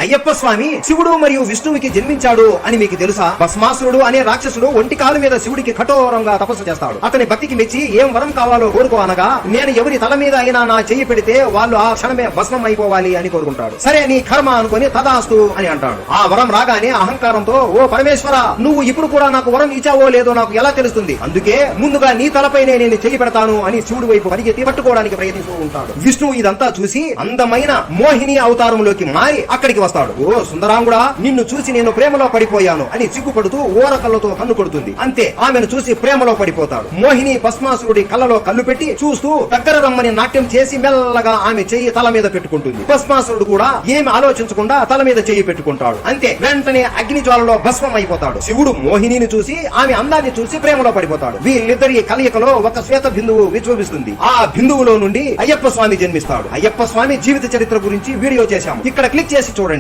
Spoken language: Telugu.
అయ్యప్ప స్వామి శివుడు మరియు విష్ణువుకి జన్మించాడు అని మీకు తెలుసా? భస్మాసురుడు అనే రాక్షసుడు ఒంటి కాలు మీద శివుడికి కఠోరంగా తపస్సు చేస్తాడు. అతని భక్తికి మెచ్చి ఏం వరం కావాలో కోరుకో అనగా, నేను ఎవరి తల మీద అయినా నా చెయ్యి పెడితే వాళ్ళు ఆ క్షణమే భస్మం అయిపోవాలి అని కోరుకుంటాడు. సరే నీ కర్మ అనుకుని తదాస్తు అని అంటాడు. ఆ వరం రాగానే అహంకారంతో, ఓ పరమేశ్వర, నువ్వు ఇప్పుడు కూడా నాకు వరం ఇచ్చావో లేదో నాకు ఎలా తెలుస్తుంది? అందుకే ముందుగా నీ తలపైనే నేను చెయ్యి పెడతాను అని శివుడి వైపు పరిగెత్తి పట్టుకోవడానికి ప్రయత్నిస్తూ ఉంటాడు. విష్ణువు ఇదంతా చూసి అందమైన మోహిని అవతారంలోకి మారి అక్కడికి వస్తాడు. ఓ సుందరాంగుడా, నిన్ను చూసి నేను ప్రేమలో పడిపోయాను అని సిగ్గుపడుతూ ఓర కళ్ళతో కన్ను కొడుతుంది. అంతే, ఆమెను చూసి ప్రేమలో పడిపోతాడు. మోహిని భస్మాసురుడి కళ్ళలో కళ్ళు పెట్టి చూస్తూ దగ్గర రమ్మని నాట్యం చేసి మెల్లగా ఆమె చెయ్యి తల మీద పెట్టుకుంటుంది. భస్మాసురుడు కూడా ఏమి ఆలోచించకుండా తల మీద చెయ్యి పెట్టుకుంటాడు. అంతే, వెంటనే అగ్ని జ్వాలలో భస్మం అయిపోతాడు. శివుడు మోహినిని చూసి ఆమె అందాన్ని చూసి ప్రేమలో పడిపోతాడు. వీళ్ళిద్దరి కలయికలో ఒక శ్వేత బిందువు విశ్వవిస్తుంది. ఆ బిందువులో నుండి అయ్యప్ప స్వామి జన్మిస్తాడు. అయ్యప్ప స్వామి జీవిత చరిత్ర గురించి వీడియో చేశాము, ఇక్కడ క్లిక్ చేసి చూడండి.